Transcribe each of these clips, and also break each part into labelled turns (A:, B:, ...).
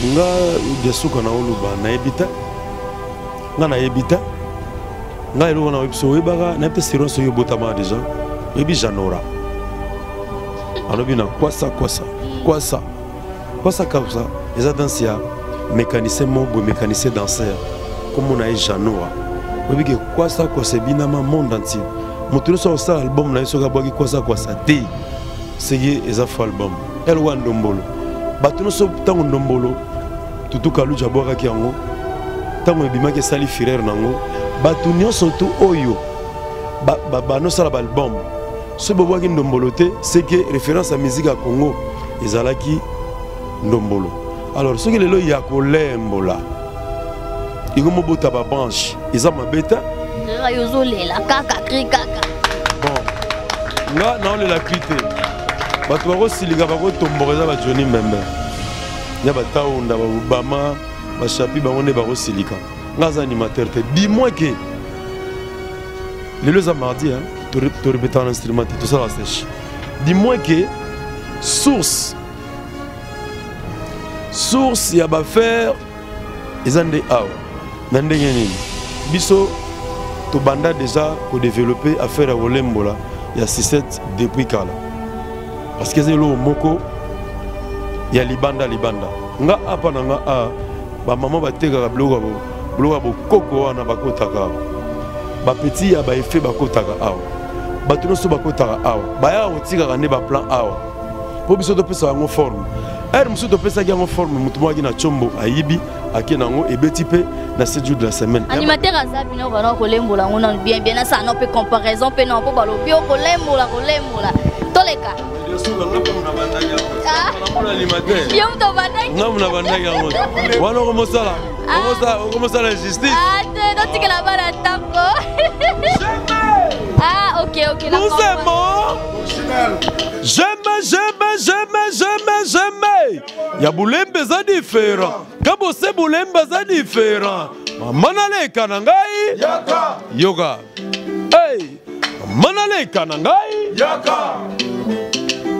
A: nga Diasuka na oluba na ebita nga na ebita nga elo na webso webaka na pete sironso yo botama déjà ebi janora alobi na kwasa kabisa eza danse ya mécanicien mobo mécanicien danseur comme on a janora obi ke kwasa ebinama monde entier moto so osala album na yeso ka bwaki kwasa te seye eza faux album elle wa ndombolo bato so tango ndombolo tutuka luja bwakaki yango tango ebimaki esali frère nango bato nyonso tu oyo banosala baalbum so bobwaki ndombolo te c'est que référence à musique ya Congo ezalaki ndombolo. Alors soki lelo ya kolembola ikomobota babranche eza mabeta
B: yozolela kaka kri kaka
A: bon nga naolela kri te bato bakosilika bakotomboka eza bajoni mbembe ya bataunda babama bashapi bango nde bakosilika nga aza animateur te dis-moi ke lelo eza mardi torepeta na instrument te tosala sèche dis-moi ke source ya bafaire eza nde awa na ndenge nini biso tobanda déjà kodévelopper affaire ya kolembola ya 6-7 depuis kala parce que eza eloko moko ya libanda nga apa na nga a bamama batekaka biloko ya bokoko wana bakotaka bapeti ya baefe bakotaka awa bato nyonso bakotaka awa bayaka kotikaka nde baplan awa mpo biso topesa yango forme ere mosusu topesaki yango forme moto mwaki na tshombo ayibi ake nango ebeti mpe na 7 jours de la semaine
B: animateur aza bino bana kolembola ngo na bien asana mpe comparaison mpe na mpo balobi kolembola toleka yo moto bandaki
A: nga mona bandaki yango wana okomosala justice
B: notikela bana ntango ok
A: jamais ya bulembe eza différent kabose bulembe eza différent manaleka na ngai yoka manaleka na ngai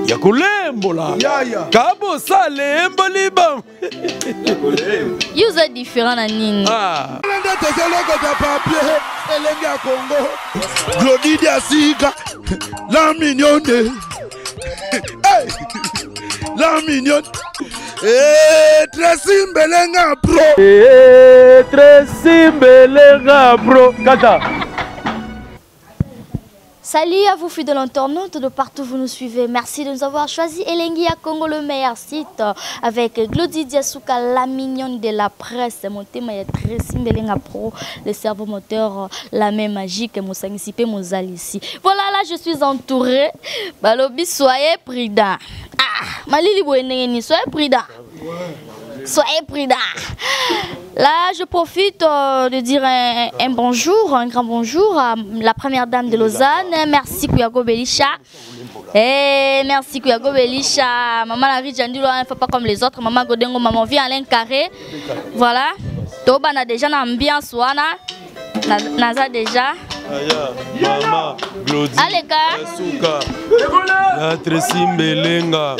A: ya kolembola kabosa lemboli ba
B: yuza différent na nini
C: elenge ya Congo Glodidi Asika la mignonne la mignonne Tracy Mbelenga Pro Kata.
B: Salut à vous fidèles internautes de partout vous nous suivez. Merci de nous avoir choisi Elengi à Congo, le meilleur site avec Glody Diasuka, la mignonne de la presse. Mon thème est Tracy Mbelenga Pro, le cerveau moteur, la main magique, Moussangisipe Mouzalissi. Voilà, là je suis entourée. Balobi, soyez prudents. Malili Boueneni, soyez prudents. Soyez prudents. Là, je profite de dire un bonjour, un grand bonjour à la première dame de Lausanne. Merci Kouyago Belisha. Merci Kouyago Belisha. Maman la riche, elle ne fait pas comme les autres. Maman Godengo, maman vient à l'encarré. Voilà. Toba a déjà l'ambiance. Naza déjà.
A: Maman, Glody, Diasuka, Tracy Mbelenga.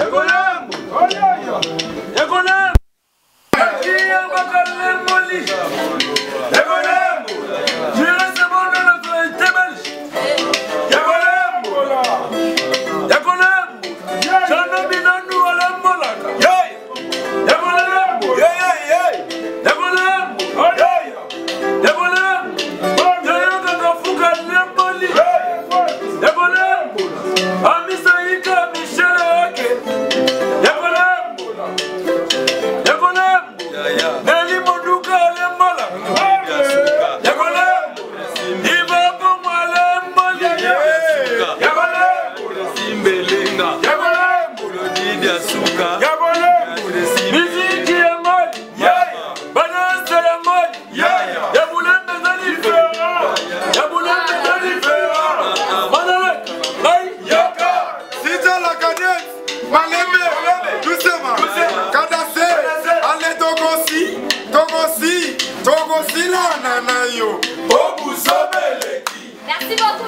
B: Merci beaucoup,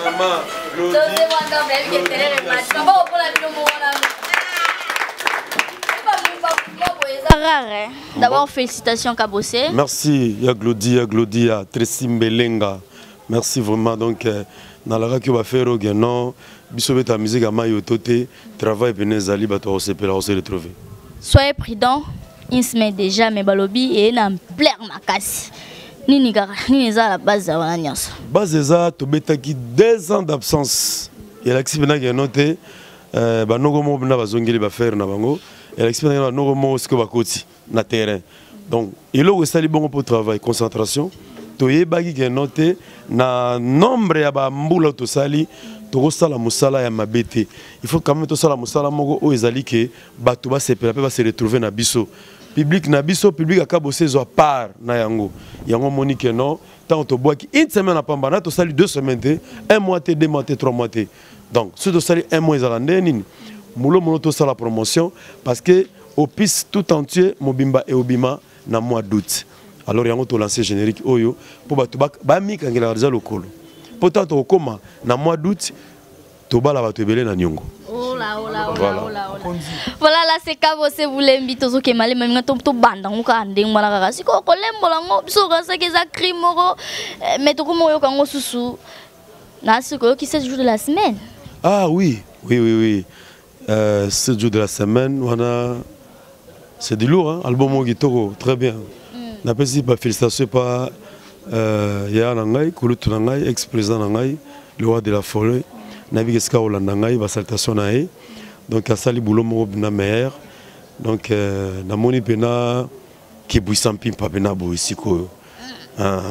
B: maman, rare. D'abord, félicitations Kabossé.
A: Merci, Glodia, Tracy Mbelenga. Merci vraiment. Donc, dans la radio, on va faire au non, bisobé ta musique à Mayotote, travail Benezali, on se retrouver.
B: Soyez prudents, il se met déjà mes balobi et il a plein ma casse. Ni la base de la niance.
A: Base de ça, tu as 2 ans d'absence. Et l'accident qui est noté, Banogomo va zongeli va faire na bango. Et l'accident na Nogomo ce que va côté na terrain. Donc, il faut que bon pour travail, concentration. Tu bagi qui est noté na nombre ya ba mbula to sali to sala musala ya mabete. Il faut quand même to sala musala mogo o ezali ke bato ba se pela pe va se retrouver na biso. Public na biso public akabose zo part na yango. Yango monique non tant to bois qui une semaine à pamba na to sali 2 semaines, 1 mois, 2 mois, 3 mois. Donc, si tu sali 1 mois ezalande mulo to sala promotion parce que au piste tout entier mobimba et obima na mois d'août. Alors yango to lancer générique oyo pour batu ba mi kangela za lokolo. Pourtant to koma na mois d'août to bala batu ebele na nyongo.
B: Voilà là c'est Kabossé vous l'invite aux OK malé même to banda ngoka ndeng mala kaka siko kolembola ngo biso ka ça que ça crime moko mais to komo yo kango susu na siko qui 7 jours de la semaine.
A: Ah oui. 7 jours de la semaine c'est du lourd hein album Gitoro très bien. Na pesi pas félicitations pas ya nangai kulutu nangai ex-président nangai le roi de la forêt nabi keska olanda ngai ba salutation nae donc asali boulot mo na meilleur donc na moni pena ki buisan pimpa pena bo isiko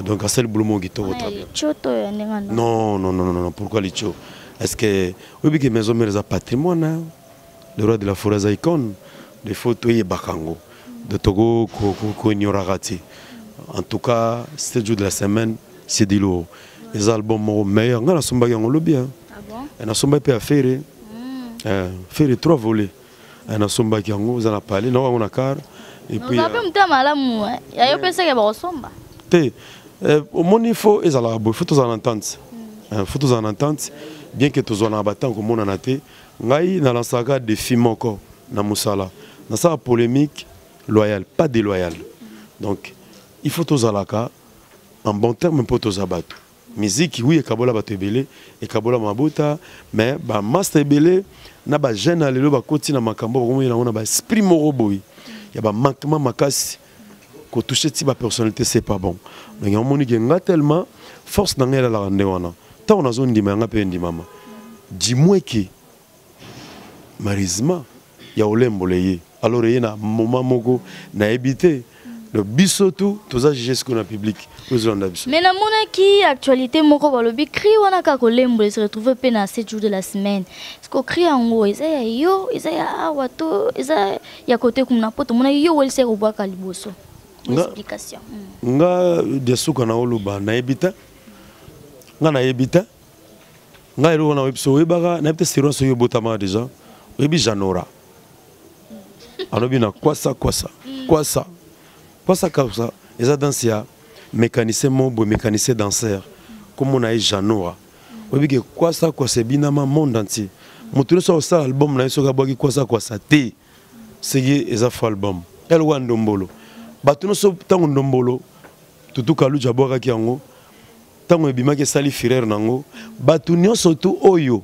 A: donc asali boulot mo Gitoro très bien.
B: Choto ya ndengana.
A: Non, pourquoi licho? Est-ce que oui que maison mère za patrimoine le roi de la forêt za icône des photos et bakango de Togo ko ignorarati. En tout cas, 7 jours de la semaine, c'est du lourd. Les albums meilleurs, on a somba qui ont le bien.
B: Ah bon?
A: On a somba qui a fait 3 volets. On a somba qui ont parlé, on a car et puis.
B: On a pas m'ta malamu, ya yo pensa que ba somba.
A: Té au mon niveau ils ala bo photos en entente. Photos en entente, bien que tous on a battant comme on en a été, ngai na la saga de film encore na musala. Dans sa polémique loyal, pas déloyal. Donc, il faut tous alaka en bon terme pour tous abattre. Musique, oui, et kabola batebele, et kabola mabuta, mais ba master belé, na ba jeune alelo ba koti na makambo, comme il a ba esprit moroboui. Il y a ba manquement makasi, ko toucher ti ba personnalité c'est pas bon. Donc il y a un moni qui nga tellement force dans la rande wana. Tant on a zone di manga pe ndi mama. Dis-moi que marisma ya olembo leye. Alors il y a un moment mogo na habité le bisotou tous a jugé ce qu'on a public
B: mais na mona qui actualité moko balobi cri wana ka kolembo se retrouver pe na 7 jours de la semaine ce ko cri ngo isa ya yo isa ya wato isa ya côté comme na poto mona yo wel se ko baka liboso explication
A: nga de suka na oluba na habité nga na habité nga ero na webso webaka na habité siro so yo botama déjà webi janora. Alors bien quoi ça et ça danse ya mécanicien mobo mécanicien danseur comme on a Janoa oui que quoi ça c'est bien dans monde entier moto so ça album na so gaboki quoi ça té c'est eza fo album el wa ndombolo batuno so tango ndombolo tutu kalu jaboka ki yango tango ebimaki sali frère nango batunyo surtout oyo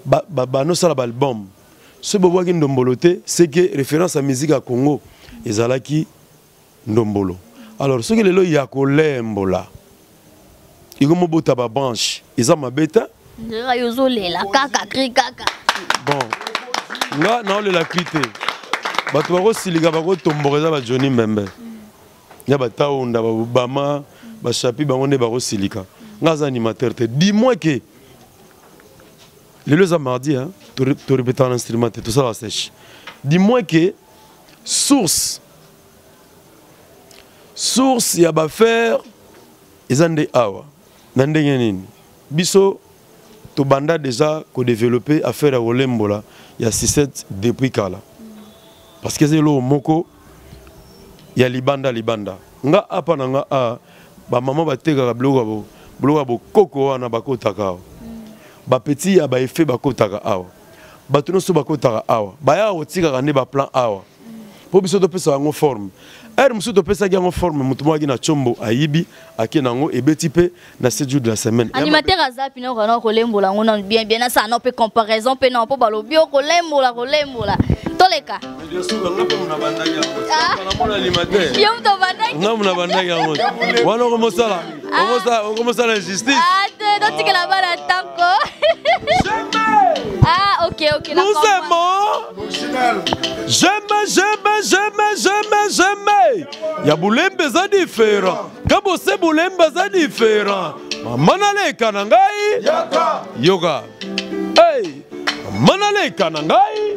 A: ba no sala album ce bobo qui ndomboloté c'est que référence à musique à Congo ezalaki ndombolo. Alors ce que les lois kolembola il go mobota ba branche eza mabeta
B: la kaka kri kaka
A: bon nga na le la crité bato bako siliga bako tomboreza ba Johnny Mbembe ya bataonda ba Obama ba chapi bango ne bako silika nga za animateur te dis-moi que les lois mardi hein tu répéter l'instrument tout ça la sèche. Dis-moi que source ya ba faire ezande awa nandenge nini biso to banda déjà ko développer affaire à olembola il y a 6-7 depuis kala parce que c'est lo moko ya libanda nga apa nga a ba maman ba teka bloga bo koko wana bakotaka ba petit ya ba effet bakotaka awa batuno so bakotaka awa ba ya otika ne ba plan awa po biso topesa yango forme ere mosusu topesaki yango forme motu moko aki na tshombo ayibi ake nango ebeti mpe na 7 jours de la semaine
B: animateur azapi na kona kolembola yango na bien bien na ça na pe comparaison pe na po balobi kolembola toleka yo mto bandaki
A: ngamuna bandaki yango wana okomosala injustice
B: donc la bala tanko ah ok
A: nous aimons jamais ya bulembe za différent kabo se bulembe za différent mama leka na ngai yoka hey mama leka na ngai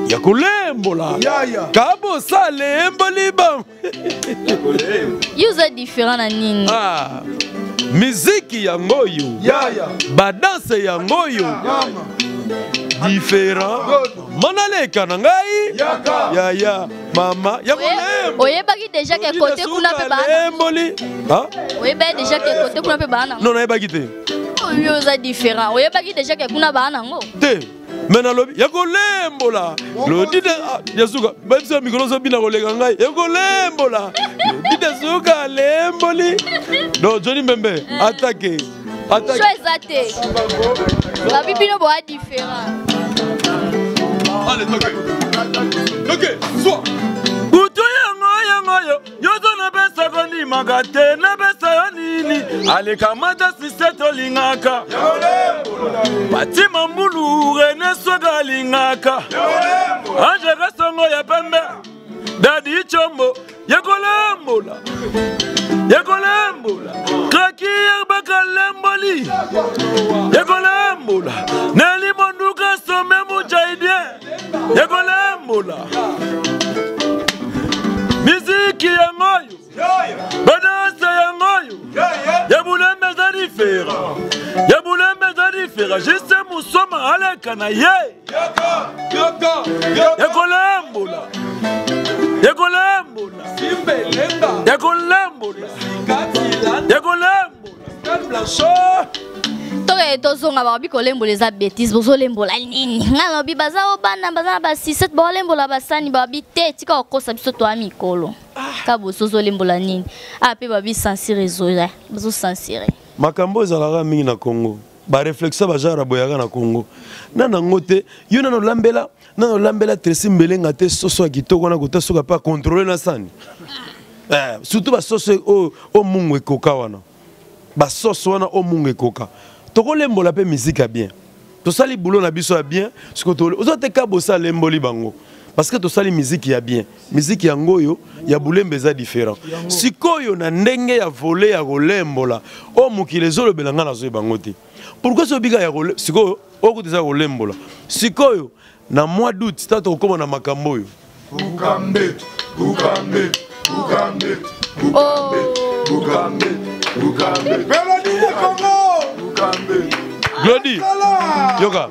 A: ya kulembola kabo sa lemboli ba
B: yuza différent na nini
A: miziki ya ngoyo badanse ya ngoyo différent manaleka na ngai ya mama ya kulembo
B: oyebaki déjà que côté kuna pe bana
A: lemboli
B: oyebaki déjà que côté kuna pe bana
A: non nayebaki te
B: yuza différent oyebaki déjà que kuna bana ngo
A: te mena lobi ya kolembola lodi de yasuka babisa mikolo so bina koleka ngai ya kolembola lodi de suka lemboli do Johnny Mbembe attaque
B: choisate la bibino bo différent
A: allez ok soit utu yango yozo na besa koni magate na besa yonini alikamata siseto lingaka batima mbulu rene soga lingaka anje kasongo ya pembe dadi chombo yakolembola kraki yabaka lemboli yakolembola neli monduka some mujaidie yakolembola miziki ya ngoyo badanse ya ngoyo ya bulembe za diferent juste musoma aleka na ye yakolembola
B: toke tozonga babi kolembola eza bêtise bozolembola nini nga lobi baza obana baza ba 6-7 bolembola basani babi te tika okosa biso to amikolo ka bozolembola nini ape babi censuré zoya bozo censuré
A: makambo ezalaka mingi na Congo ba réflexion bajara boyaka na Congo nana ngote yo nano lambela Tracy Mbelenga te soso ya kitoko na kota soka pa contrôler na sani surtout ba soso o mungu ekoka wana ba soso wana o mungu ekoka toko lembola pe musique bien to sali boulot na biso ya bien siko to ozote ka bosa lemboli bango parce que to sali musique ya bien musique ya ngoyo ya bulembe za différent sikoyo na ndenge ya voler ya kolembola o mukile zolo belanga na zo bango te pourquoi ce biga ya kolembola sikoyo o kuteza kolembola sikoyo na mois d'août tato koma na makambo yo bukambe Glody yoka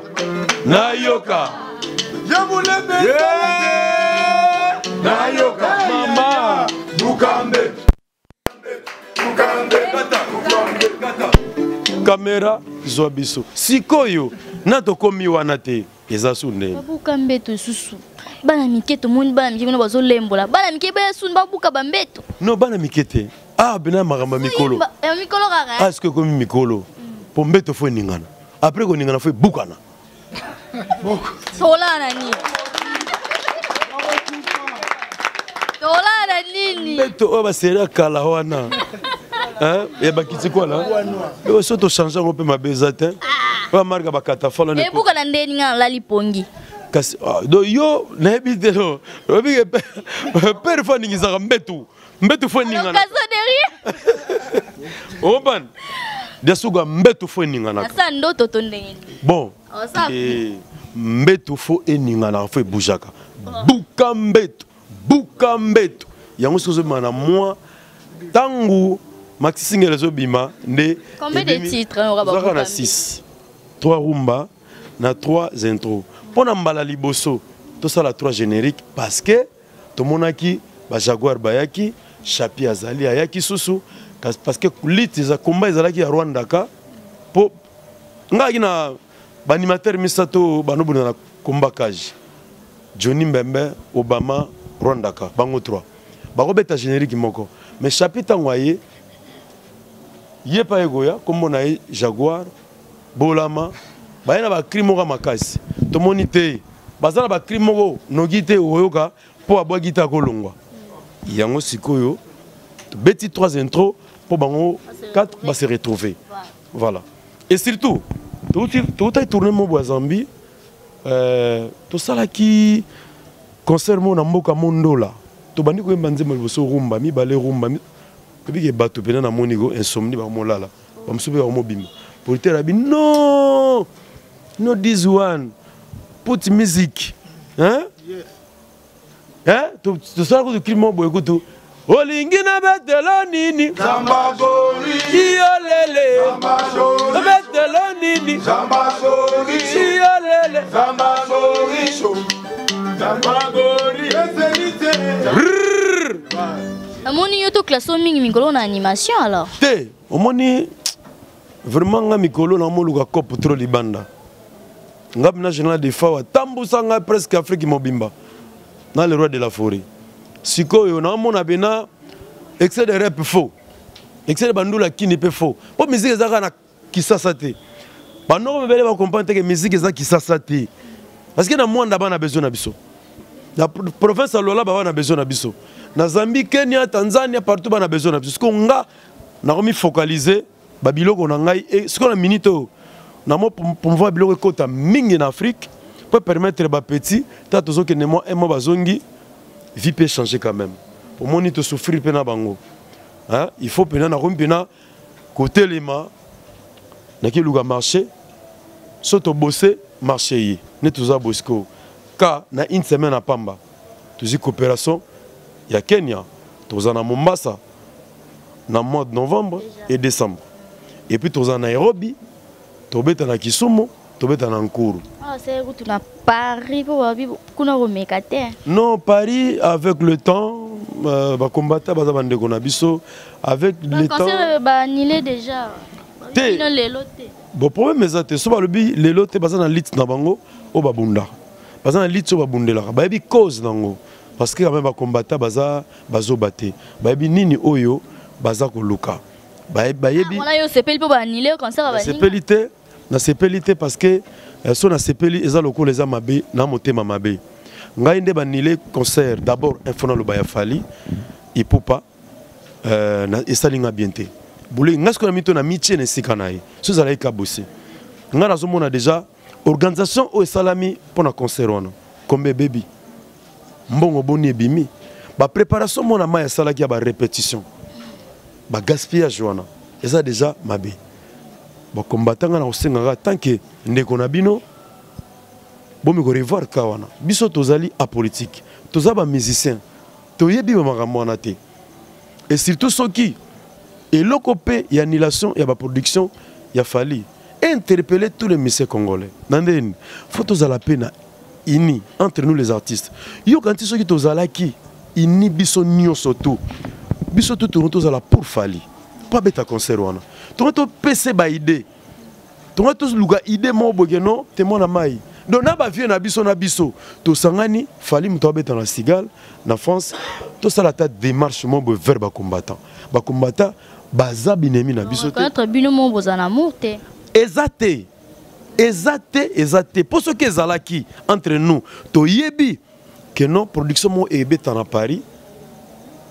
A: na yoka na yoka mama bukambe kamera zwa biso sikoyo na tokomi wana te eza sunene
B: babuka mbeto susu bana miketo moni bana mike kuna bazolembola bana mike ba sunu babuka bambeto
A: no bana mikete bena magamba mikolo
B: mikolo kaka
A: est-ce que komi mikolo po mbeto fo ningana après ko ningana fo bukana
B: tolana nini
A: mbeto ba sera kala wana ya bakiti kwa la yo so to changer ngo pe mabeza te ba marka bakata fala ne
B: buka na ndeni nga lali pongi
A: kasi do yo na ebite no obi père fo ningisa mbeto fo ningana
B: kaso derrière
A: oban desuga mbeto fo ningana
B: asa ndoto to ndeni
A: bon mbeto fo eningana fo bujaka buka mbeto yango sozo mana moi tangu Maxi Singel zobima nde
B: combien de titres on
A: va na 6 3 rumba na 3 intro pona mbala liboso to sala 3 génériques parce que to monaki ba Jaguar bayaki Chapi azali ayaki susu parce que lit za combat ezalaki ya Rwanda ka po ngaki na ba animateur misato banobuna na combat kaji Johnny Mbembe, Obama, Rwandaka, bango 3. Barobeta générique moko. Mais chapitre ngoye, yé pa egoya, comme on a Jaguar, Bolama, bayana ba crime moko makasi. To monite, bazana ba crime moko nogite oyoka po abwa gita kolongwa. Yango sikoyo, beti 3 intro pour bango 4 va se retrouver. Voilà. Et surtout, tout a tourné mon bois Zambie. Tout ça là qui concerne mon amboka mondola. To bandi ko mbanze malboso rumba mi balé rumba mi biki bato pena na monigo insomnie ba molala ba msobe ba mobimba pour te rabi non no this one put music hein hein to ça ko climat boy ko to olingi na betelo nini zambagori iolele zambagori betelo nini zambagori iolele zambagori zambagori
B: Amoni yoto classe mingi mikolo na animation alors.
A: Té, omoni vraiment nga mikolo na moluka cop trop libanda. Nga bina général de fawa tambusa nga presque Afrique mobimba. Na le roi de la forêt. Sikoyo na mona bena excès de rap faux. Excès de bandula qui n'est pas faux. Po musique ezaka na kisasa te. Bano mebele ba comprendre que musique ezaka kisasa te. Parce que na mwanda bana besoin na biso. La province à Lola bana besoin na biso. Na Zambie, Kenya, Tanzania, partout on a besoin de ce qu'on a remis focalisé babiloko na ngai et ce qu'on a minito na mo pour voir biloko kota mingi en Afrique pour permettre ba petit tato zo que ne moi mo bazongi vie peut changer quand même pour moni to souffrir pena bango hein il faut pena na rompena côté lema na ki luga marché soto bosser marché yi ne tuza bosco ka na une semaine à Pamba tuzi coopération. Il y a Kenya, Tozana Mombasa, dans le mois de novembre et décembre. Et puis Tozana Nairobi, Tobeta Kisumu, Tobeta Nkuru.
B: Ah, c'est où tu n'as Paris pour non,
A: Paris, avec le temps, va combattre avec le temps.
B: Va annuler déjà.
A: Bon problème c'est que les lots sont dans lit na bango au babunda. Bazana lit au babundela. Ba bi cause nango. Parce que quand même combattre baza bazo baté. Ba bi nini oyo baza ko luka. Ba yebi.
B: On a yo sepeli pour annuler concert va
A: sepelité, na sepelité parce que so na sepeli eza loko les amabe na motema mabe. Ngai nde banile concert d'abord infona lo baya fali ipupa na esalinga bienté. Boulé ngasko na mito na mitie na sikanaye. So za laika bosser. Nga nazomona déjà organisation o salami pour na concert wana. Comme baby. Mbongo boni ebimi. Ba préparation mona ma ya salaki ya ba répétition. Ba gaspillage wana. Eza déjà mabe. Ba combattant na osenga tant que ndeko na bino bomi ko revoir ka wana. Biso tozali apolitique. Tozaba musicien. Toyebi ba makambo wana te. Et surtout ceux qui et l'ocopé, il y a annulation, il y a production, il y a fallu interpeller tous les musiciens congolais. Il faut que la peine ini entre nous les artistes. Il y a quand ceux qui sont là qui ini biso nyo soto. Biso tout tourne la pour fali. Pas bête à concert wana. Tourne to PC ba idée. Tourne to luga idée mo bogeno témoin na mai. Donc na ba vie na biso to sangani fali muto bête na cigale na France. Tout ça la tête démarche mo vers ba combattant. Ba combattant baza binemi na biso te.
B: Notre binomo bozana mourte.
A: Exacté. Pour ce qui est zalaki entre nous, to yebi que non production mo ebeta na Paris.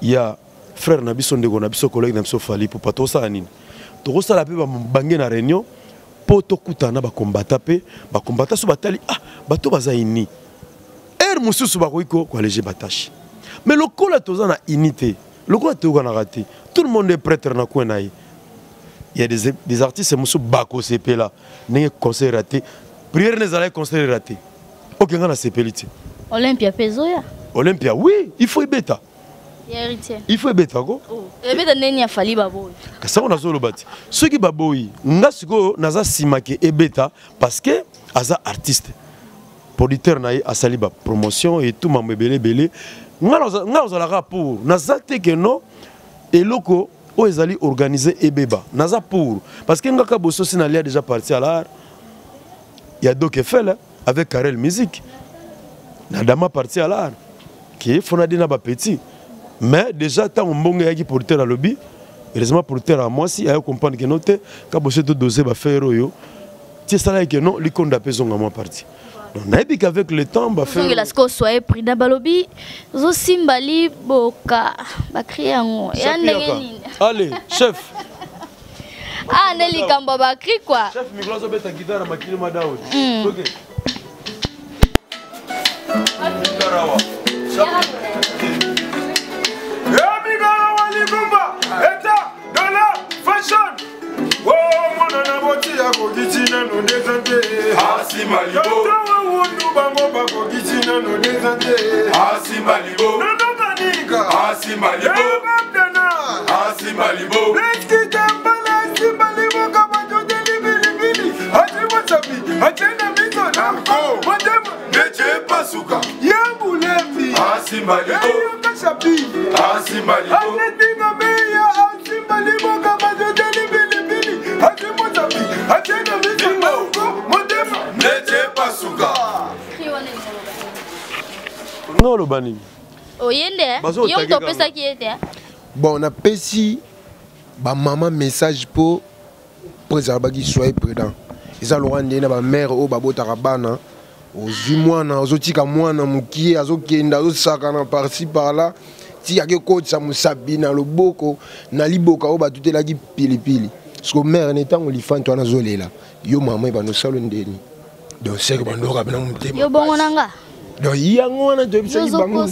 A: Il y a frère na biso ndeko na biso collègue na biso fali pour pas to ça nini. To ça la pe ba bange na réunion pour to kutana ba combattant pe ba combattant so batali bato baza ini. Mususu ba koiko ko léger batache. Mais le col to za na unité. Le quoi tu as raté? Tout le monde est prêtre na quoi naï. Il y a des artistes qui bako CP là, n'est conseil raté. Prière n'est allé conseil raté. Ok, on a CP lité.
B: Olympia Pezoya.
A: Olympia, oui, il faut y bêta. Il faut y bêta go.
B: Et bêta n'est a fallu baboy.
A: Ça on a solo bâti. Ceux qui baboy, n'asiko naza simake et bêta parce que aza artiste. Producteur naï a saliba promotion et tout mambe belé. Nga ozalaka pour nazate que non et loko o ezali organisé ebeba naza pour parce que ngaka bosso sinalia déjà parti à l'art il y a donc fait là avec Karel Musique Nadama parti à l'art qui est fondé na ba petit mais déjà tant mbongo yaki porteur à lobby heureusement porteur à moi si ayo comprendre que noté ka bosse to doser ba faire yo ti ça là que non li konda pesonga moi parti donc nabi qu'avec le temps ba faire
B: la sko soit pris na ba lobby zo simbali boka ba crier ngo ya ndenge nini
A: allez chef
B: ah neli kamba ba cri quoi
A: chef micro zo beta guitare makili madawo OK Karawa.
C: État de la fashion. Oh, mon anaboti a kogitina no desante. Asi malibo. Wunu bango ba kogitina no desante. Asi malibo. No no manika. Asi malibo. Asi malibo. Let's get them balance. Asi malibo kama jote libili. Ati wasabi. Ati na mizo na ko. Madem neche pasuka. Yambu lepi. Asi malibo. Ayo kasabi. Asi malibo.
A: Non, le banning.
B: Oh, yende. Yom to pesa qui était.
D: Bon, on a pesi ba maman message pour préserver qui soit prudent. Ils ont le na ba mère au babo tarabana. Aux mwana, aux otika mwana mukie, azo kenda, azo sakana par-ci par-là. Si y a quelque chose ça musabi na loboko, na liboka o ba tutela ki pilipili. Parce que mère n'étant on lifan toi na zolela. Yo maman ba no salo ndeni. Donc c'est que bandora bana mutema.
B: Yo bongo nanga.
D: Donc yango na to bisa bango.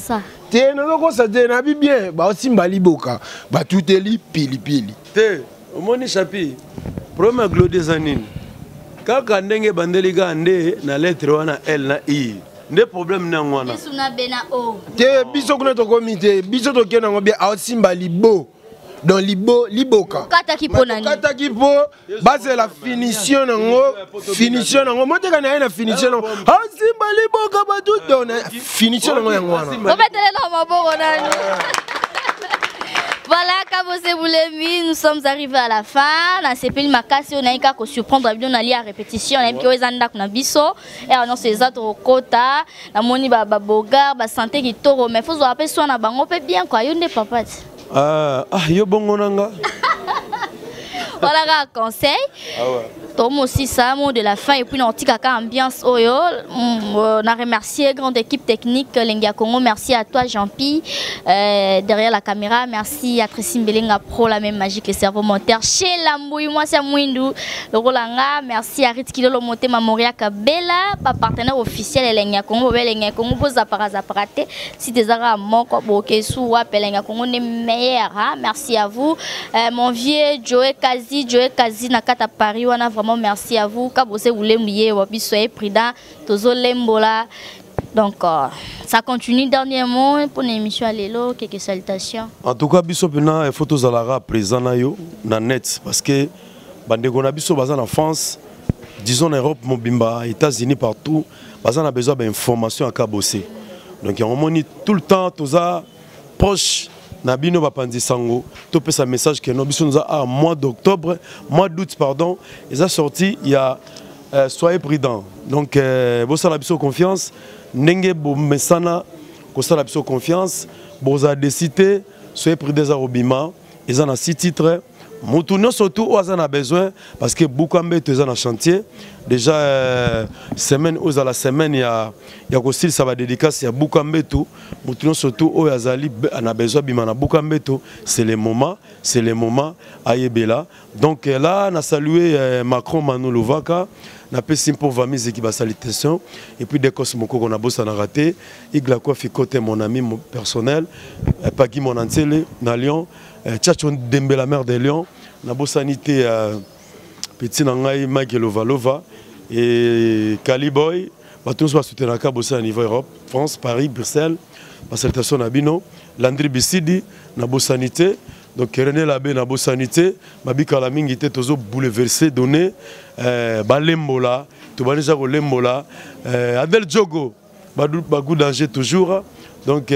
D: Te na ko sa te na bi bien, ba simba liboka, ba tuteli pilipili.
A: Te, au moni chapi. Premier glo des anines. Kaka ndenge bandeli ga ande na lettre wana L na I. Nde problème na ngwana.
B: Bisuna bena o.
D: Te biso kuna to komite, biso to kena ngo bien a simba libo. Dans liboka.
B: Kata ki po nani.
D: Kata ki po, base la finition nango, finition nango. Mote kana na finition nango. A simba liboka ba tout donne finition nango yango wana.
B: On mettre là maboko nani. Voilà, Kabose Boulemi, nous sommes arrivés à la fin. Dans ces pays, on a eu surprendre on a lié à répétition. On a eu un biso et on a ces autres quotas. On a eu un bogar, un santé qui toro. Mais il faut se rappeler soit on a on peut bien quoi. Il y a papa.
A: Yo bongo nanga.
B: Voilà un conseil. Ah ouais. Tom aussi ça mot de la fin et puis on tika ambiance oyo. On a remercié grande équipe technique Lengia Congo. Merci à toi Jean-Pi derrière la caméra. Merci à Tressim Belenga Pro la même magique le cerveau moteur chez Lambouy moi c'est Mwindu le Rolanga. Merci à Rit Kilo le monté Mamoria Kabela partenaire officiel Lengia Congo. Lengia Congo vos appareils apparatés si des arabes moko boké sous Lengia Congo est meilleur. Merci à vous mon vieux Joe Kazi nakata Paris on a vraiment merci à vous. Kabose voulez mouiller, wabi soyez prudent. Tozo lembola. Donc ça continue. Dernier mot pour l'émission Alelo. Quelques salutations.
A: En tout cas, biso pena photos à la présent na yo na net parce que bandeko na biso bazan en France, disons en Europe, mobimba, États-Unis partout, bazan a besoin d'informations à Kabose. Donc on monite tout le temps toza proche. Nabino Bapandi Sango, topé sa message que nous sommes à mois d'octobre, mois d'août pardon, ils ont sorti il y a soyez prudents. Donc vous avez la confiance, n'engé bo mesana, vous avez la confiance, vous avez décidé soyez prudents à Robima, ils ont 6 titres. Moutouno surtout où on a besoin parce que beaucoup de gens en chantier déjà semaine aux à la semaine il y a aussi ça va dédicace il y a beaucoup de tout Moutouno surtout où on a besoin bimana beaucoup de tout c'est le moment à Yebela donc là on a salué Macron Manolo Vaka na pesi pour Vamise qui va salutation et puis des cosmoko qu'on a bossé on a raté Igla Kofi côté mon ami mon personnel Pagui mon antele na Lyon Tchatchon Dembe la mère de Lyon, Nabo Sanité Petit Nangaï, Michael Ovalova et Caliboy, tous va soutenir à niveau Europe, France, Paris, Bruxelles, Salutation Nabino, Landry Bissidi, Nabo Sanité, donc René Labé, Nabo Sanité, Mabi Kalaming était toujours bouleversé, donné, Balembola, Toubaneja Lembola, Adel Djogo, Bagou Danger toujours, donc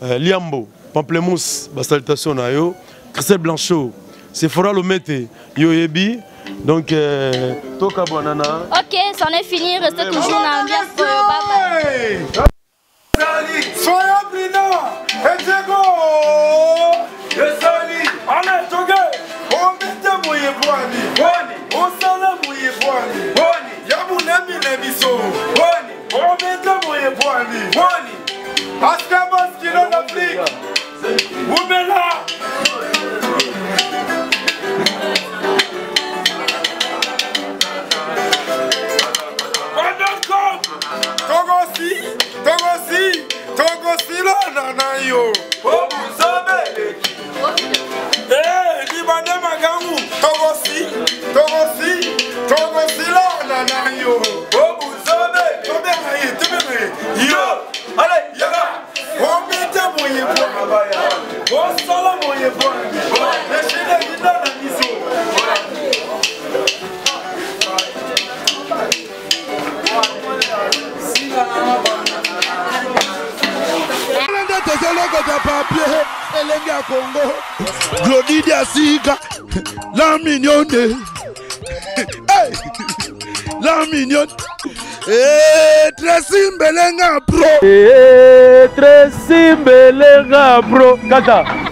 A: Liambo. Pamplemousse, salutation na yo, Christelle Blanchot, c'est Fora Lomete, Yo Yebi, donc Toka Bonana.
B: Ok, c'en est fini, restez toujours dans l'ambiance. Bye bye.
C: Soyons brillants. Et Diego. Allez, Togué. On met mouillé boani. On s'en a mouillé boani. Yabunemi Nebiso. On met mouillé boani. Askabas qui dans l'Afrique. Oumela. Togosi la nanayo. Libane magamu. Togosi la nanayo. Yo, allez, yaga. On met moyen pour. On sala moyen pour. Les Chinois qui donnent la mission.
E: papier, Elenga Congo, Glody Diasika, la mignonne, hey, la mignonne, Tracy Mbelenga Pro,
F: Tracy Mbelenga Pro, Kata.